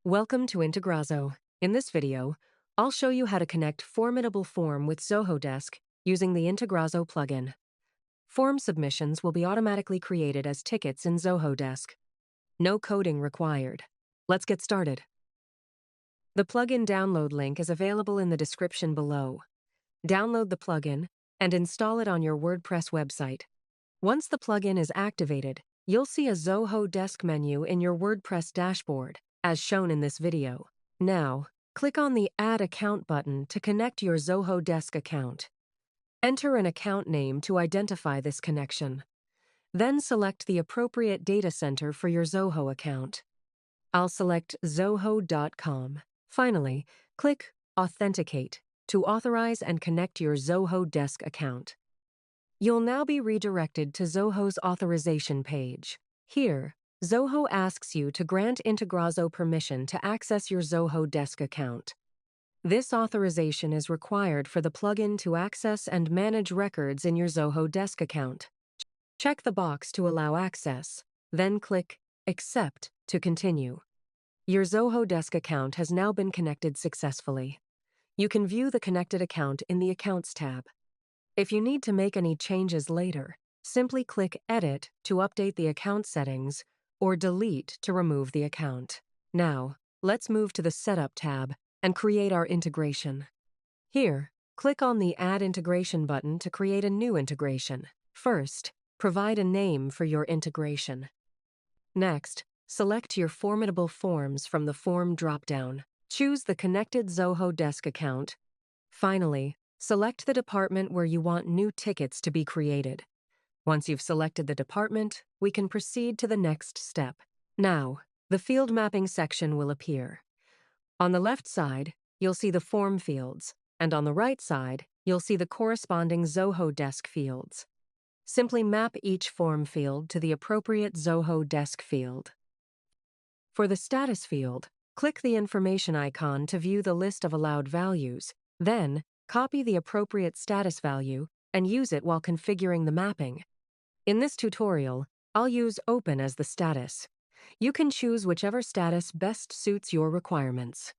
Welcome to Integrazo. In this video, I'll show you how to connect Formidable Form with Zoho Desk using the Integrazo plugin. Form submissions will be automatically created as tickets in Zoho Desk. No coding required. Let's get started. The plugin download link is available in the description below. Download the plugin and install it on your WordPress website. Once the plugin is activated, you'll see a Zoho Desk menu in your WordPress dashboard, as shown in this video. Now, click on the Add Account button to connect your Zoho Desk account. Enter an account name to identify this connection. Then select the appropriate data center for your Zoho account. I'll select zoho.com. Finally, click Authenticate to authorize and connect your Zoho Desk account. You'll now be redirected to Zoho's authorization page. Here, Zoho asks you to grant Integrazo permission to access your Zoho Desk account. This authorization is required for the plugin to access and manage records in your Zoho Desk account. Check the box to allow access, then click Accept to continue. Your Zoho Desk account has now been connected successfully. You can view the connected account in the Accounts tab. If you need to make any changes later, simply click Edit to update the account settings or Delete to remove the account. Now, let's move to the Setup tab and create our integration. Here, click on the Add Integration button to create a new integration. First, provide a name for your integration. Next, select your Formidable Forms from the Form dropdown. Choose the connected Zoho Desk account. Finally, select the department where you want new tickets to be created. Once you've selected the department, we can proceed to the next step. Now, the field mapping section will appear. On the left side, you'll see the form fields, and on the right side, you'll see the corresponding Zoho Desk fields. Simply map each form field to the appropriate Zoho Desk field. For the status field, click the information icon to view the list of allowed values. Then, copy the appropriate status value and use it while configuring the mapping. In this tutorial, I'll use Open as the status. You can choose whichever status best suits your requirements.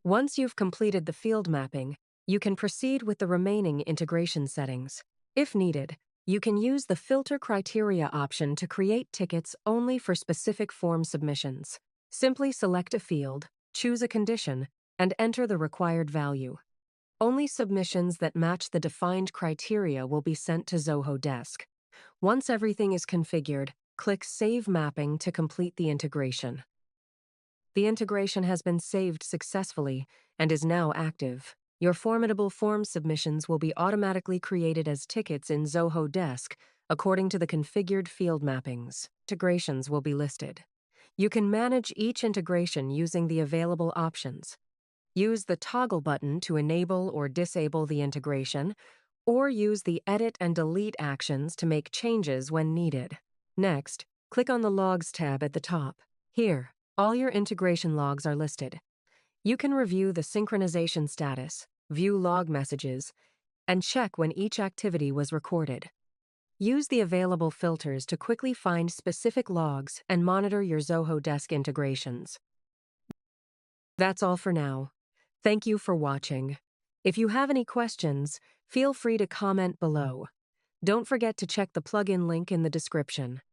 Once you've completed the field mapping, you can proceed with the remaining integration settings. If needed, you can use the Filter Criteria option to create tickets only for specific form submissions. Simply select a field, choose a condition, and enter the required value. Only submissions that match the defined criteria will be sent to Zoho Desk. Once everything is configured, click Save Mapping to complete the integration. The integration has been saved successfully and is now active. Your Formidable Forms submissions will be automatically created as tickets in Zoho Desk according to the configured field mappings. Integrations will be listed. You can manage each integration using the available options. Use the toggle button to enable or disable the integration, or use the Edit and Delete actions to make changes when needed. Next, click on the Logs tab at the top. Here, all your integration logs are listed. You can review the synchronization status, view log messages, and check when each activity was recorded. Use the available filters to quickly find specific logs and monitor your Zoho Desk integrations. That's all for now. Thank you for watching. If you have any questions, feel free to comment below. Don't forget to check the plugin link in the description.